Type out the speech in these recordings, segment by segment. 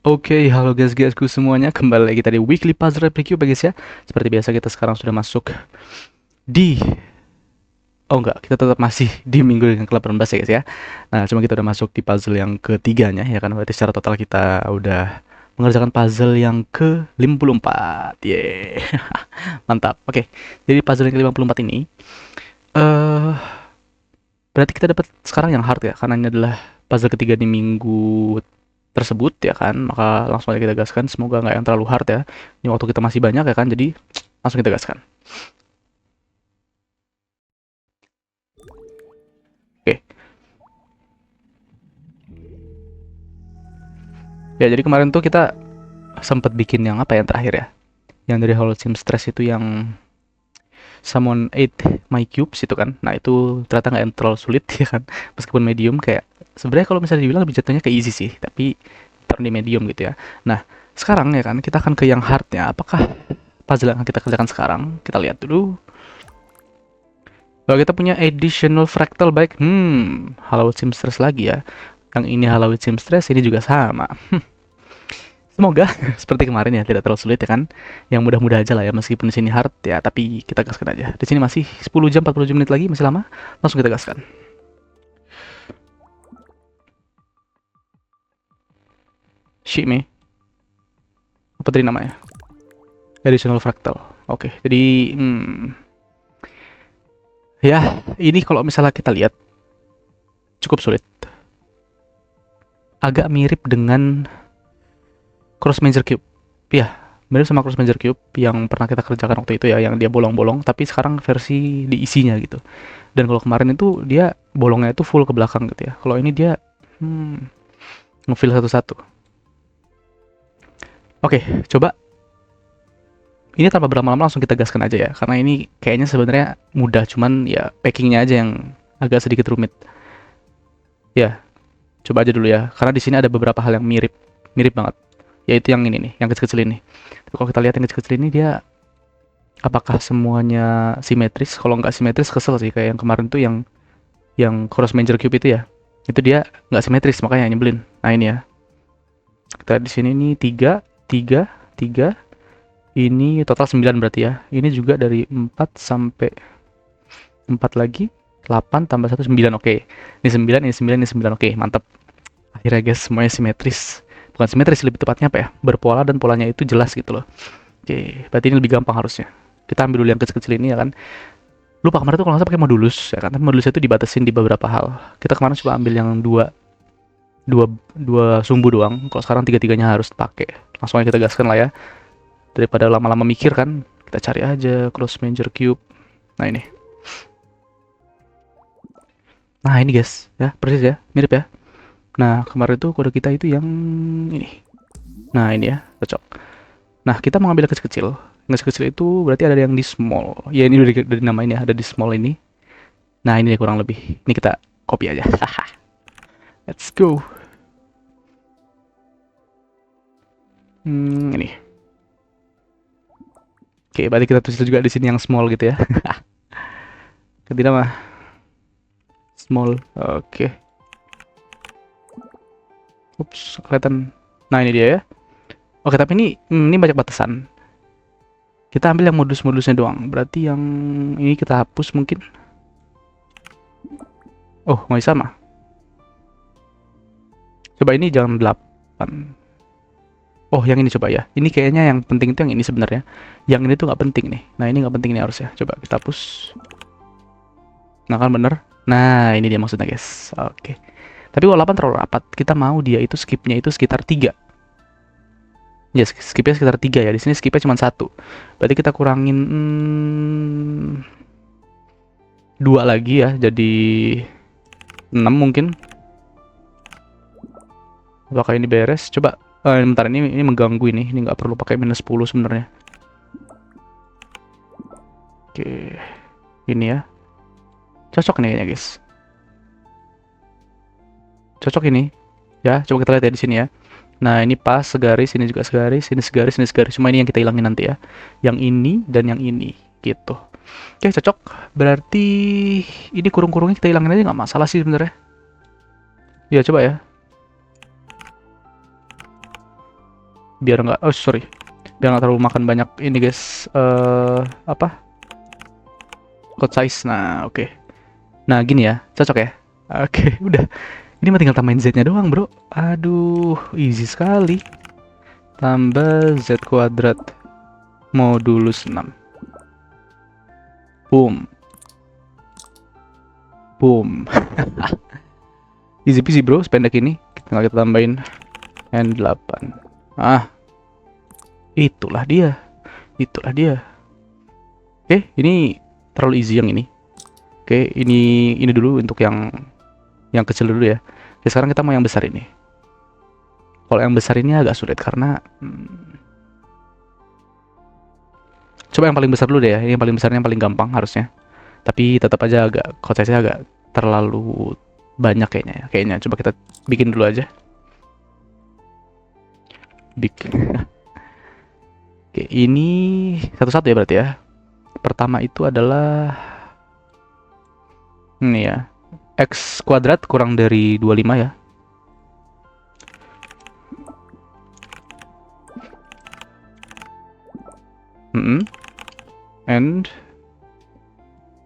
Oke, halo guys-guysku semuanya, kembali lagi tadi Weekly Puzzle Review ya guys ya. Seperti biasa kita sekarang sudah masuk di Oh enggak, kita tetap masih di minggu yang ke-18 ya guys ya. Nah, cuma kita udah masuk di puzzle yang ketiganya ya kan, berarti secara total kita udah mengerjakan puzzle yang ke-54. Yeay. Mantap. Oke. Jadi puzzle yang ke-54 ini eh berarti kita dapat sekarang yang hard ya, karena ini adalah puzzle ketiga di minggu tersebut ya kan, maka langsung aja kita gaskan. Semoga nggak yang terlalu hard ya, ini waktu kita masih banyak ya kan, jadi langsung kita gaskan. Oke ya, jadi kemarin tuh kita sempat bikin yang apa yang terakhir ya, yang dari Hollow Sim Stress itu, yang Summon 8 My Cubes itu kan. Nah itu ternyata nggak yang terlalu sulit ya kan, meskipun medium. Kayak sebenarnya kalau misalnya dibilang lebih jatuhnya ke easy sih, tapi taruh di medium gitu ya. Nah sekarang ya kan kita akan ke yang hardnya. Apakah puzzle yang akan kita kerjakan sekarang? Kita lihat dulu. Kalau kita punya additional fractal bike, Hollow Seamstress lagi ya. Yang ini Hollow Seamstress, ini juga sama. Semoga seperti kemarin ya, tidak terlalu sulit ya kan. Yang mudah-mudah aja lah ya, meskipun di sini hard ya, tapi kita gaskan aja. Di sini masih 10 jam 47 menit lagi, masih lama. Langsung kita gaskan. Shime. Apa tadi namanya? Additional fractal. Oke, jadi ya, ini kalau misalnya kita lihat cukup sulit. Agak mirip dengan Cross Major Cube. Ya, mirip sama Cross Major Cube yang pernah kita kerjakan waktu itu ya, yang dia bolong-bolong, tapi sekarang versi diisinya gitu. Dan kalau kemarin itu dia bolongnya itu full ke belakang gitu ya. Kalau ini dia ngefill satu-satu. Oke, coba. Ini tanpa berlama-lama langsung kita gaskan aja ya, karena ini kayaknya sebenarnya mudah, cuman ya packingnya aja yang agak sedikit rumit. Ya, coba aja dulu ya, karena di sini ada beberapa hal yang mirip, mirip banget. Yaitu yang ini nih, yang kecil-kecil ini. Tapi kalau kita lihat yang kecil-kecil ini, dia apakah semuanya simetris? Kalau nggak simetris kesel sih, kayak yang kemarin tuh yang Cross Major Cube itu ya. Itu dia nggak simetris, makanya nyebelin. Nah ini ya. Kita di sini nih 3, 3, 3. Ini total 9 berarti ya. Ini juga dari 4 sampai 4 lagi. 8 tambah 1, 9. Oke. Ini 9, ini 9, ini 9. Oke, mantap. Akhirnya guys, semuanya simetris. Bukan simetris, lebih tepatnya apa ya? Berpola dan polanya itu jelas gitu loh. Oke, berarti ini lebih gampang harusnya. Kita ambil dulu yang kecil-kecil ini ya kan. Lupa kemarin tuh kalau nggak salah pakai modulus ya kan. Tapi modulusnya itu dibatasin di beberapa hal. Kita kemarin coba ambil yang dua sumbu doang. Kalau sekarang tiga-tiganya harus pakai. Langsung aja kita gaskan lah ya. Daripada lama-lama mikir kan, kita cari aja Cross Major Cube. Nah ini. Nah ini guys, ya persis ya, mirip ya. Nah kemarin tuh kode kita itu yang ini. Nah ini ya, cocok. Nah kita mau ambil yang kecil-kecil. Yang kecil-kecil itu berarti ada yang di small. Ya ini udah dinamain ya, ada di small ini. Nah ini kurang lebih. Ini kita copy aja. Let's go. Ini. Oke, berarti kita tulis juga di sini yang small gitu ya. Tidak mah small. Oke. Ups, kelihatan. Nah ini dia ya. Oke, tapi ini banyak batasan. Kita ambil yang modus-modusnya doang. Berarti yang ini kita hapus mungkin. Oh, masih sama. Coba ini jangan 8. Oh, yang ini coba ya. Ini kayaknya yang penting itu yang ini sebenarnya. Yang ini tuh nggak penting nih. Nah, ini nggak penting nih harusnya. Coba kita hapus. Nah, kan bener. Nah, ini dia maksudnya, guys. Oke. Tapi kalau 8 terlalu rapat. Kita mau dia itu skipnya itu sekitar 3. Ya, skipnya sekitar 3 ya. Di sini skipnya cuma 1. Berarti kita kurangin 2 lagi ya. Jadi 6 mungkin. Apakah ini beres? Coba. Bentar, ini mengganggu ini. Ini nggak perlu pakai minus 10 sebenarnya. Oke. Ini ya. Cocok nih kayaknya, guys. Cocok ini. Ya, coba kita lihat ya di sini ya. Nah, ini pas segaris, ini juga segaris, ini segaris, ini segaris. Cuma ini yang kita hilangin nanti ya. Yang ini dan yang ini, gitu. Oke, cocok. Berarti ini kurung-kurungnya kita hilangin aja, nggak masalah sih sebenarnya. Ya, coba ya. biar nggak, oh sorry, biar nggak terlalu makan banyak ini guys, apa, code size. Nah oke, nah gini ya, cocok ya. Oke, udah, ini mah tinggal tambahin z-nya doang bro. Aduh, easy sekali. Tambah z kuadrat modulus 6. Boom, boom. Easy peasy bro, sependek ini. Tinggal kita tambahin N8. Ah, itulah dia. Itulah dia. Oke, ini terlalu easy yang ini. Oke, ini dulu untuk yang kecil dulu ya. Oke, sekarang kita mau yang besar ini. Kalau yang besar ini agak sulit karena coba yang paling besar dulu deh ya. Ini yang paling besarnya yang paling gampang harusnya. Tapi tetap aja agak code size-nya agak terlalu banyak kayaknya ya. Kayaknya coba kita bikin dulu aja. Bikin. Oke, ini satu-satu ya berarti ya. Pertama itu adalah ini ya. X kuadrat kurang dari 25 ya. And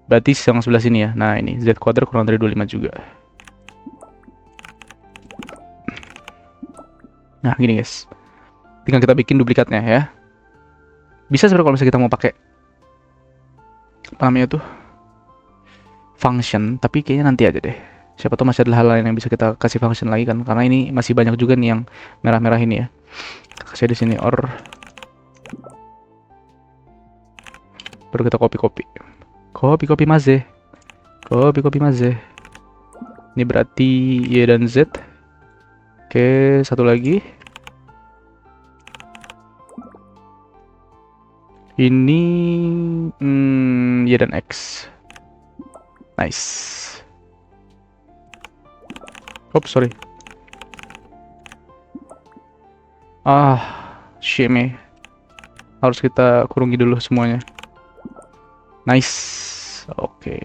berarti yang sebelah sini ya. Nah ini Z kuadrat kurang dari 25 juga. Nah gini guys, tinggal kita bikin duplikatnya ya. Bisa sebenarnya kalau misalnya kita mau pakai apa namanya tuh function, tapi kayaknya nanti aja deh. Siapa tahu masih ada hal lain yang bisa kita kasih function lagi kan, karena ini masih banyak juga nih yang merah-merah ini ya. Kasih di sini or, baru kita copy maze, ini berarti Y dan Z. Oke, satu lagi ini Y dan X. Nice. Oops, sorry. Shame. Harus kita kurungi dulu semuanya. Nice. Oke.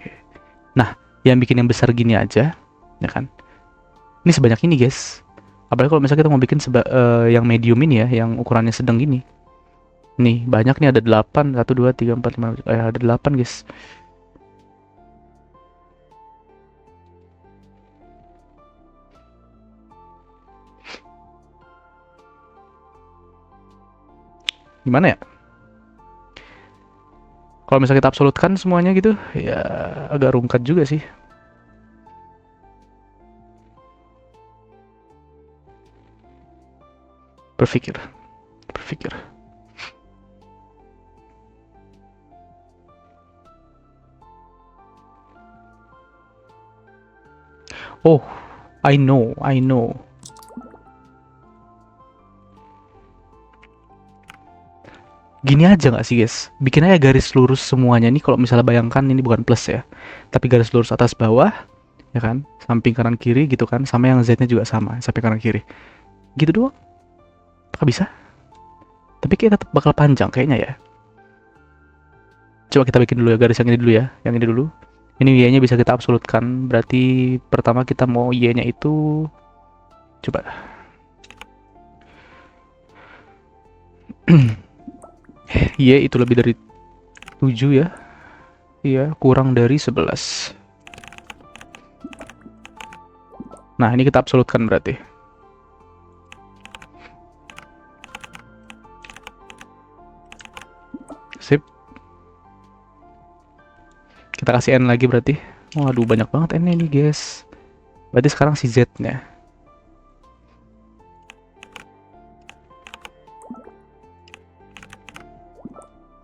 Nah, yang bikin yang besar gini aja, ya kan? Ini sebanyak ini, guys. Apalagi kalau misalnya kita mau bikin yang medium ini ya, yang ukurannya sedang gini. Nih, banyak nih, ada 8, 1, 2, 3, 4, 5, ada 8 guys. Gimana ya? Kalau misalnya kita absolutkan semuanya gitu, ya agak rungkat juga sih. Berpikir. Oh, I know. Gini aja nggak sih guys? Bikin aja garis lurus semuanya nih. Kalau misalnya bayangkan ini bukan plus ya, tapi garis lurus atas bawah, ya kan? Samping kanan kiri gitu kan? Sama yang Z-nya juga sama, samping kanan kiri. Gitu doang. Apakah bisa? Tapi kayak tetap bakal panjang kayaknya ya. Coba kita bikin dulu ya garis yang ini dulu ya, yang ini dulu. Ini Y-nya bisa kita absolutkan. Berarti pertama kita mau Y-nya itu, coba. Y itu lebih dari 7 ya. Iya, kurang dari 11. Nah, ini kita absolutkan berarti. Sip. Kita kasih N lagi berarti. Waduh, banyak banget N ini, guys. Berarti sekarang si Z-nya.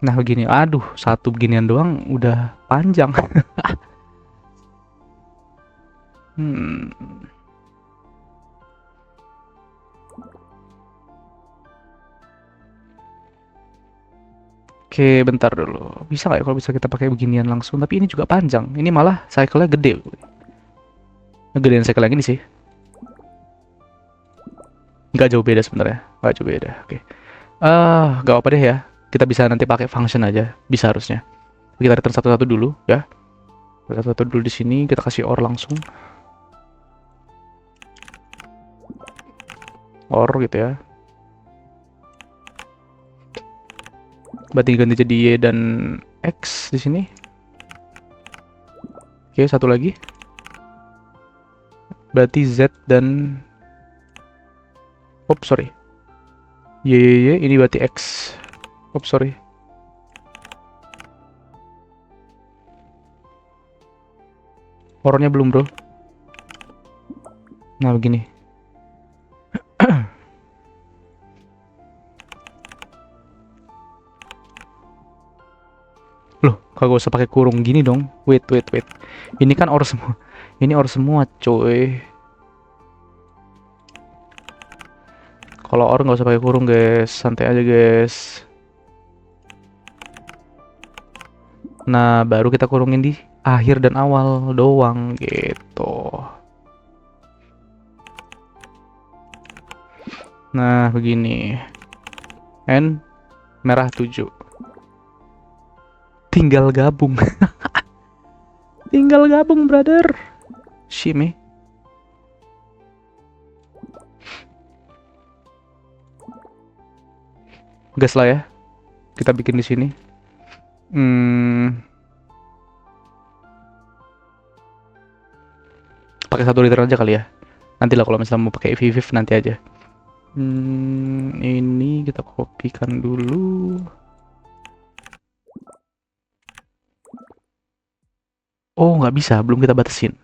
Nah, begini. Aduh, satu beginian doang udah panjang. Oke, bentar dulu. Bisa nggak ya kalau bisa kita pakai beginian langsung? Tapi ini juga panjang. Ini malah cycle-nya gede. Ngegedein cycle yang ini sih. Nggak jauh beda sebenarnya. Nggak jauh beda. Oke. Nggak apa deh ya. Kita bisa nanti pakai function aja. Bisa harusnya. Kita return satu-satu dulu ya. Satu-satu dulu di sini. Kita kasih or langsung. Or gitu ya. Berarti ganti jadi Y dan X di sini. Oke, satu lagi. Berarti Z dan sorry. Y, ini berarti X. Sorry. Horornya belum, bro. Nah, begini. Loh, kagak usah pakai kurung gini dong. Wait. Ini kan or semua. Ini or semua, coy. Kalau or nggak usah pakai kurung, guys. Santai aja, guys. Nah, baru kita kurungin di akhir dan awal doang gitu. Nah, begini. N merah 7. Tinggal gabung. Tinggal gabung, brother. Shime. Gas lah ya. Kita bikin di sini. Pakai 1 liter aja kali ya. Nanti lah kalau misalnya mau pakai VVIV nanti aja. Ini kita kopikan dulu. Oh, nggak bisa, belum kita batasin.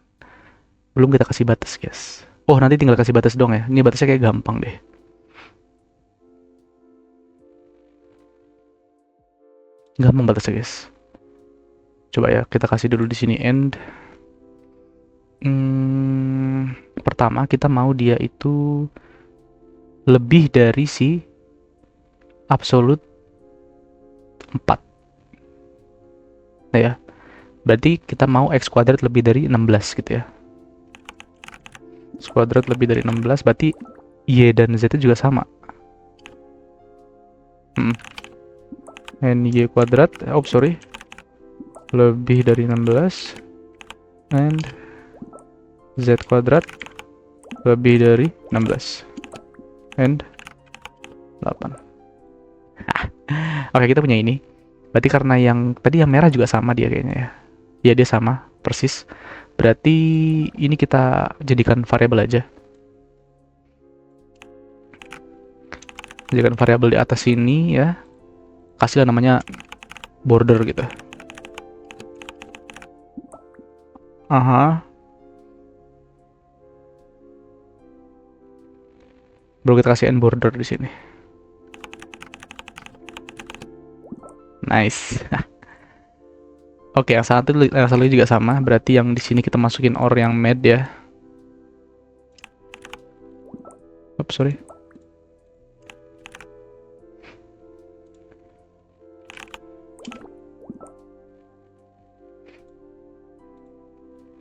Belum kita kasih batas, guys. Oh, nanti tinggal kasih batas dong ya. Ini batasnya kayak gampang deh. Gampang batasnya, guys. Coba ya, kita kasih dulu di sini end. Pertama kita mau dia itu lebih dari si absolute 4. Nah ya. Berarti kita mau X kuadrat lebih dari 16 gitu ya. X kuadrat lebih dari 16 berarti Y dan Z itu juga sama. And Y kuadrat, sorry. Lebih dari 16 and Z kuadrat lebih dari 16 and 8. Oke, kita punya ini. Berarti karena yang tadi yang merah juga sama dia kayaknya ya. Ya, dia sama persis. Berarti ini kita jadikan variabel aja. Jadikan variabel di atas ini ya. Kasihlah namanya border gitu. Baru kita kasih end border di sini. Nice. Oke, yang satu juga sama. Berarti yang di sini kita masukin or yang mad ya. Sorry.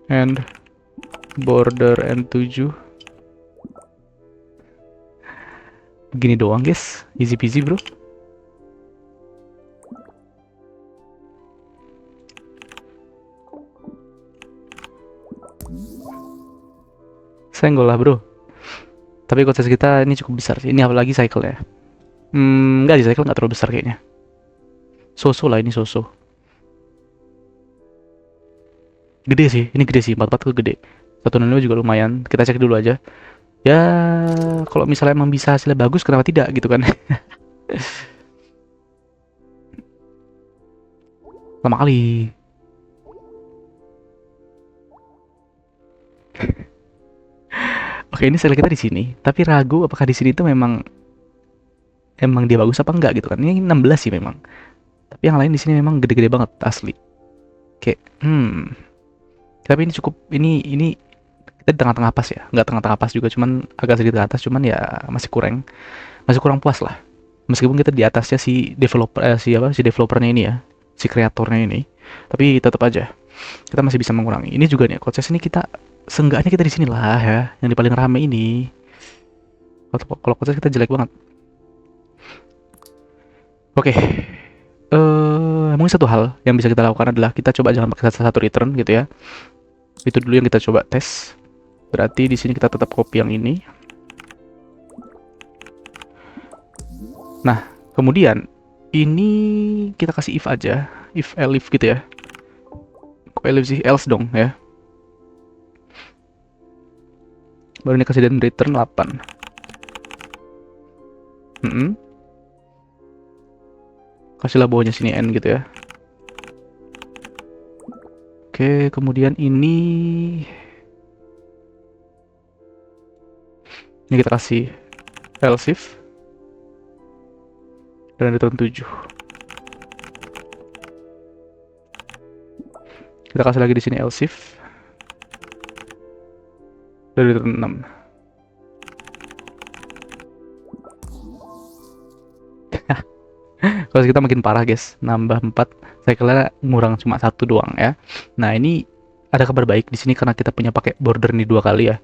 And border N7. Begini doang, guys. Easy peasy, bro. Senggol lah, bro. Tapi kontes kita ini cukup besar sih. Ini apalagi cycle ya. Enggak sih, cycle nggak terlalu besar kayaknya. So-so lah, ini so-so. Gede sih, ini gede sih. 44 tuh gede. 105 juga lumayan. Kita cek dulu aja. Ya, kalau misalnya emang bisa hasilnya bagus, kenapa tidak gitu kan? Lama kali. Oke, ini sel kita di sini, tapi ragu apakah di sini itu memang dia bagus apa enggak gitu kan. Ini 16 sih memang. Tapi yang lain di sini memang gede-gede banget asli. Kayak tapi ini cukup ini kita di tengah-tengah pas ya. Enggak tengah-tengah pas juga, cuman agak sedikit ke atas, cuman ya masih kurang puas lah. Meskipun kita di atasnya si developernya ini ya, si kreatornya ini. Tapi tetap aja kita masih bisa mengurangi. Ini juga nih proses ini kita seenggaknya kita di sini lah ya, yang di paling rame ini. Kalau proses kita jelek banget. Oke. Mungkin satu hal yang bisa kita lakukan adalah kita coba jangan pakai satu return gitu ya. Itu dulu yang kita coba tes. Berarti di sini kita tetap copy yang ini. Nah, kemudian Ini kita kasih if aja, if elif gitu ya. Kok elif sih, else dong ya. Baru ini kasih dan return 8. Kasihlah bawahnya sini n gitu ya. Oke, kemudian ini kita kasih else if dan return 7. Kita kasih lagi di sini else if dan return 6. Kalau kita makin parah guys, nambah 4, saya kira ngurang cuma 1 doang ya. Nah ini ada kabar baik di sini karena kita punya pakai border nih 2 kali ya.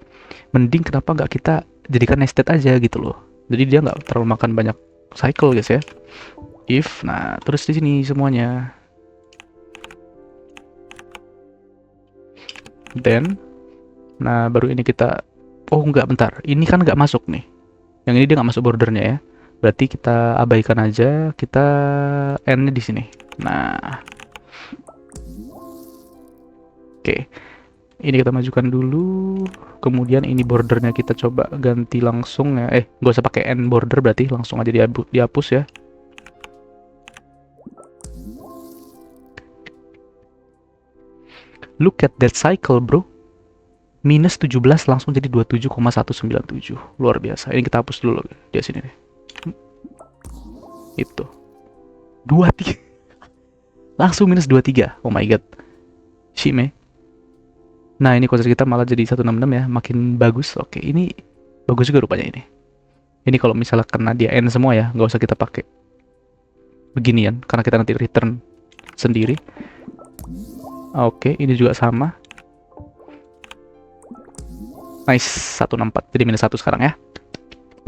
Mending kenapa nggak kita jadikan nested aja gitu loh. Jadi dia nggak terlalu makan banyak cycle guys ya. If, nah terus di sini semuanya. Then, nah baru ini kita, oh nggak bentar, ini kan nggak masuk nih. Yang ini dia nggak masuk bordernya ya. Berarti kita abaikan aja, kita n-nya di sini. Nah, oke. Ini kita majukan dulu. Kemudian ini bordernya kita coba ganti langsung ya. Nggak usah pakai n border berarti langsung aja dihapus ya. Look at that cycle, bro. Minus 17 langsung jadi 27,197. Luar biasa. Ini kita hapus dulu di sini nih. Itu 23 langsung minus 23. Oh my god, shime. Nah ini konsep kita malah jadi 166 ya, makin bagus. Oke, ini bagus juga rupanya ini kalau misalnya kena dia n semua ya, nggak usah kita pakai beginian karena kita nanti return sendiri. Oke, ini juga sama. Nice, 164 jadi minus 1 sekarang ya.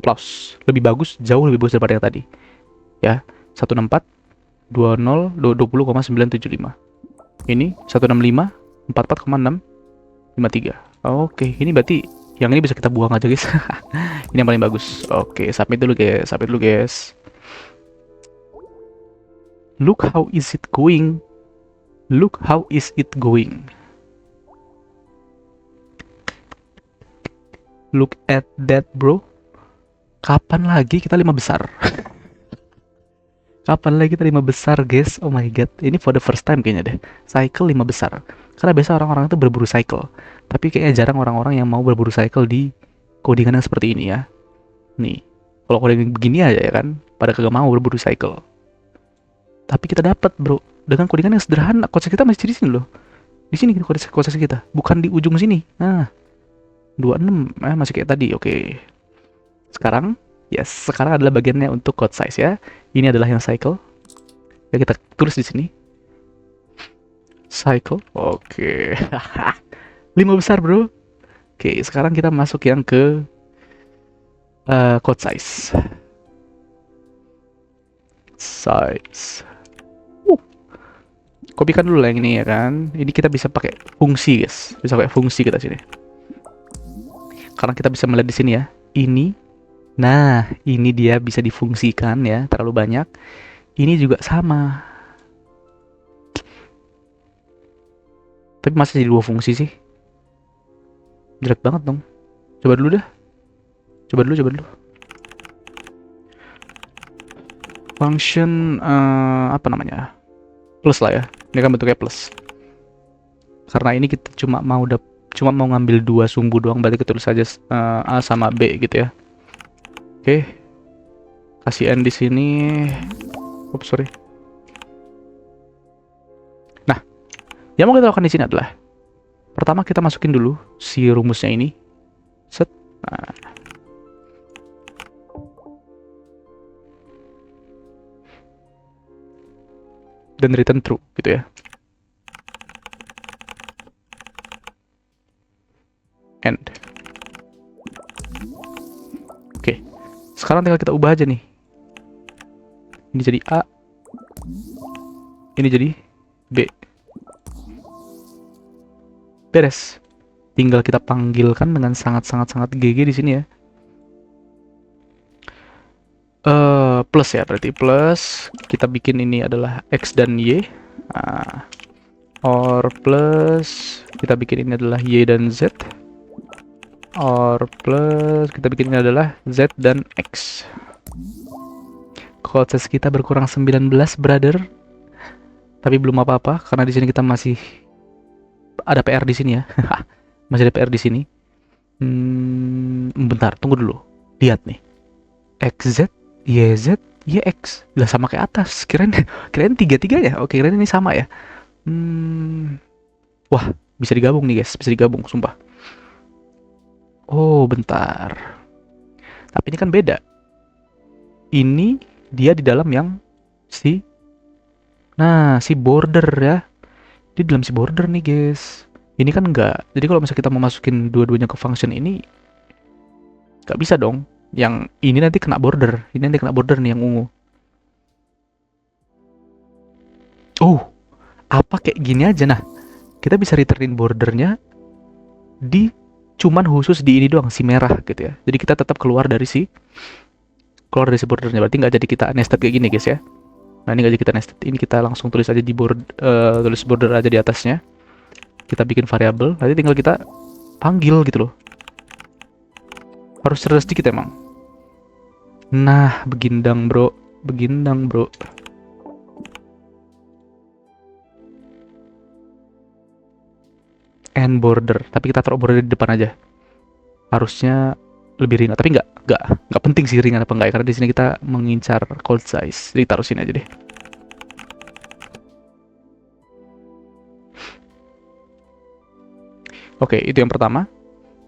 Plus lebih bagus, jauh lebih bagus daripada yang tadi ya. 164 20 20,975. Ini 165 44,653. Oke, ini berarti yang ini bisa kita buang aja guys. Ini yang paling bagus. Oke, submit dulu guys. Look how is it going. Look at that, bro. Kapan lagi kita 5 besar? Kapan lagi kita 5 besar, guys? Oh my god, ini for the first time kayaknya deh. Cycle 5 besar. Karena biasa orang-orang itu berburu cycle. Tapi kayaknya jarang orang-orang yang mau berburu cycle di codingan yang seperti ini ya. Nih, kalau codingan begini aja ya kan, pada kagak mau berburu cycle. Tapi kita dapat, bro. Dengan codingan yang sederhana, konsep kita masih di sini loh. Di sini konsep kita, bukan di ujung sini. Nah, 26 masih kayak tadi. Oke. Sekarang adalah bagiannya untuk code size ya. Ini adalah yang cycle. Ya kita tulis di sini. Cycle. Oke. 5 besar, bro. Oke, sekarang kita masuk yang ke code size. Kopikan dulu lah yang ini ya kan. Ini kita bisa pakai fungsi, guys. Bisa pakai fungsi kita sini. Karena kita bisa melihat di sini ya. Nah, ini dia bisa difungsikan ya, terlalu banyak. Ini juga sama. Tapi masih jadi 2 fungsi sih. Jelek banget dong. Coba dulu. Function apa namanya? Plus lah ya. Ini kan bentuknya plus. Karena ini kita cuma mau ngambil 2 sumbu doang, berarti kita tulis saja A sama B gitu ya. Oke, kasih n di sini. Oops, sorry. Nah, yang mau kita lakukan di sini adalah pertama kita masukin dulu si rumusnya ini. Set. Nah. Dan return true gitu ya. End. Oke. Sekarang tinggal kita ubah aja nih. Ini jadi A. Ini jadi B. Beres. Tinggal kita panggilkan dengan sangat GG di sini ya. plus ya, berarti plus. Kita bikin ini adalah X dan Y. Nah, or plus kita bikin ini adalah Y dan Z. Or plus kita bikin ini adalah Z dan X. Code size kita berkurang 19, brother. Tapi belum apa-apa karena di sini kita masih ada PR di sini ya. Masih ada PR di sini. Bentar, tunggu dulu. Lihat nih. XZ, YZ, YX. Udah sama kayak atas. Kirain tiga-tiganya. Oke, kirain ini sama ya. Wah, bisa digabung nih guys. Bisa digabung, sumpah. Oh, bentar. Tapi ini kan beda. Ini dia di dalam yang si border ya. Dia di dalam si border nih guys. Ini kan enggak. Jadi kalau misalnya kita mau masukin dua-duanya ke function ini, nggak bisa dong. Yang ini nanti kena border. Ini nanti kena border nih yang ungu. Oh, apa kayak gini aja. Nah, kita bisa returnin bordernya di cuman khusus di ini doang, si merah gitu ya. Jadi kita tetap keluar dari si bordernya. Berarti nggak jadi kita nested kayak gini guys ya. Nah, ini nggak jadi kita nested. Ini kita langsung tulis aja di tulis border aja di atasnya. Kita bikin variabel, nanti tinggal kita panggil gitu loh. Harus cerdas dikit emang. Nah, begindang bro. And border, tapi kita taruh border di depan aja. Harusnya lebih ringan, tapi nggak penting sih ringan apa enggak ya, karena di sini kita mengincar code size. Jadi taruh sini aja deh. Oke, itu yang pertama.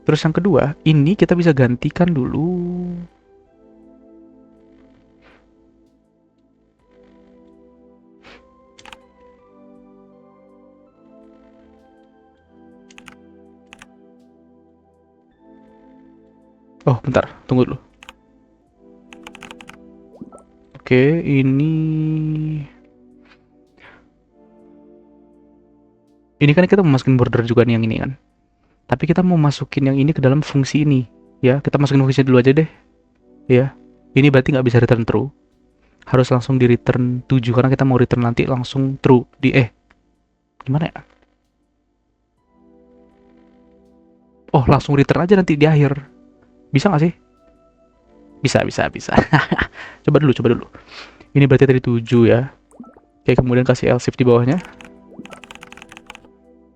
Terus yang kedua, ini kita bisa gantikan dulu. Oh, bentar, tunggu dulu. Oke, ini kan kita mau masukin border juga nih yang ini kan. Tapi kita mau masukin yang ini ke dalam fungsi ini. Ya, kita masukin fungsi dulu aja deh. Ya, ini berarti nggak bisa return true. Harus langsung di return 7 karena kita mau return nanti langsung true di gimana ya? Oh, langsung return aja nanti di akhir. Bisa nggak sih? Bisa. Coba dulu. Ini berarti tadi 7 ya. Oke, kemudian kasih else if di bawahnya.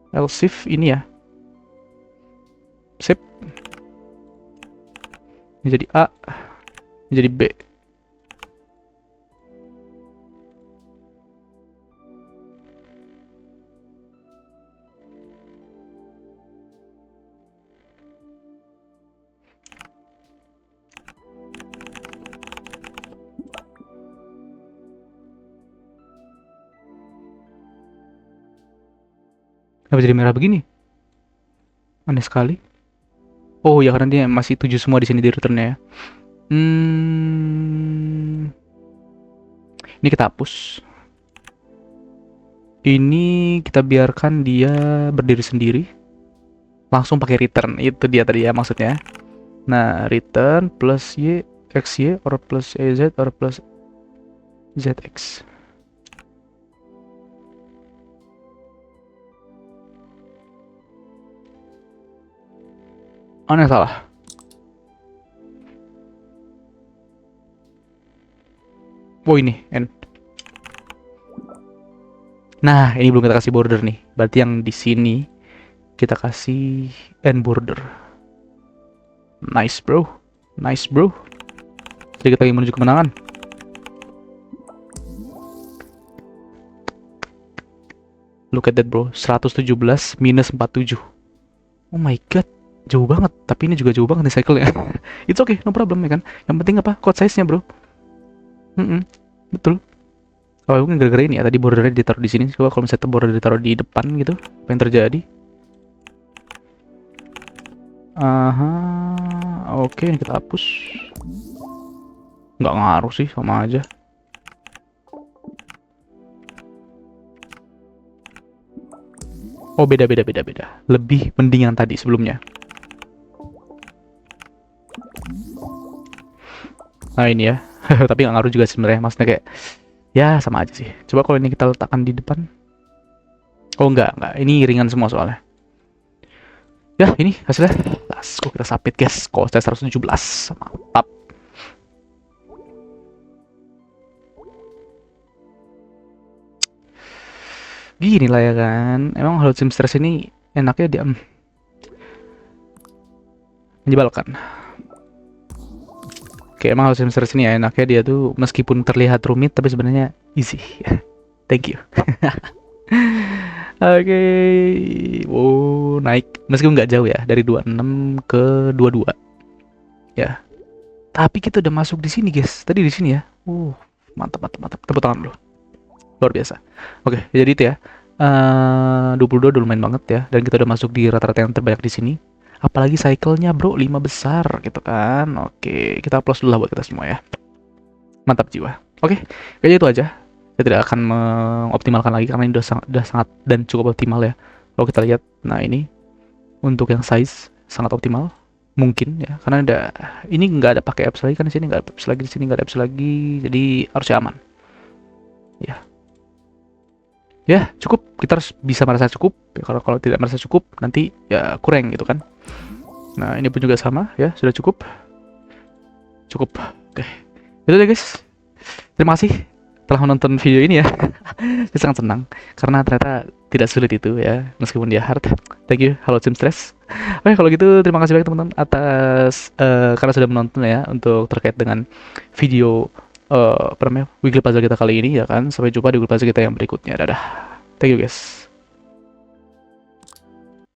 Else if ini ya. Sip. Ini jadi A. Ini jadi B. Kenapa jadi merah begini? Aneh sekali. Oh ya, karena dia masih 7 semua di sini di returnnya ya. Ini kita hapus. Ini kita biarkan dia berdiri sendiri. Langsung pakai return. Itu dia tadi ya maksudnya. Nah, return plus Y, XY, or plus EZ, or plus ZX. Mana yang salah? Oh ini, N. Nah, ini belum kita kasih border nih. Berarti yang di sini kita kasih N border. Nice bro. Jadi kita ingin menuju kemenangan. Look at that bro, 117 minus 47. Oh my god, jauh banget. Tapi ini juga jauh banget nih cycle-nya. It's okay, no problem ya kan. Yang penting apa? Code size-nya bro. Betul. Oh, mungkin gara-gara ini ya, tadi bordernya ditaruh di sini. Coba kalau misalnya border ditaruh di depan gitu, apa yang terjadi? Oke, kita hapus. Nggak ngaruh sih, sama aja. Oh, beda. Lebih mending yang tadi sebelumnya. Nah, ini ya. Tapi nggak ngaruh juga sebenarnya, maksudnya kayak ya sama aja sih. Coba kalau ini kita letakkan di depan. Oh enggak, ini ringan semua soalnya. Ya ini hasilnya. Let's go, kita submit guys. Cosnya 117, mantap. Gini lah ya kan, emang Halo Simstress ini enaknya dia menyebalkan. Kayak emang Halo Simstress ini ya enaknya dia tuh meskipun terlihat rumit tapi sebenarnya easy. Thank you. Oke, wow naik meskipun nggak jauh ya dari 26 ke 22 ya. Tapi kita udah masuk di sini guys. Tadi di sini ya. Mantap mantap mantap. Tepuk tangan dulu. Luar biasa. Oke, jadi itu ya. 22 udah lumayan banget ya, dan kita udah masuk di rata-rata yang terbanyak di sini. Apalagi cycle-nya bro 5 besar gitu kan. Oke, kita applause dulu lah buat kita semua ya. Mantap jiwa. Oke, kayaknya itu aja. Saya tidak akan mengoptimalkan lagi karena ini udah sangat dan cukup optimal ya. Kalau kita lihat, nah ini untuk yang size sangat optimal mungkin ya, karena ini nggak ada pakai apps lagi kan di sini, nggak ada apps lagi di sini, nggak ada apps lagi, jadi harusnya aman. Ya cukup, kita harus bisa merasa cukup ya, kalau tidak merasa cukup nanti ya kurang gitu kan. Nah ini pun juga sama ya, sudah cukup. Oke, itu deh guys, terima kasih telah menonton video ini ya. Saya sangat senang karena ternyata tidak sulit itu ya, meskipun dia hard. Thank you Halo Simstress. Oke kalau gitu terima kasih banyak teman-teman atas karena sudah menonton ya, untuk terkait dengan video Weekly Puzzle kita kali ini ya kan. Sampai jumpa di Weekly Puzzle kita yang berikutnya. Dadah. Thank you guys.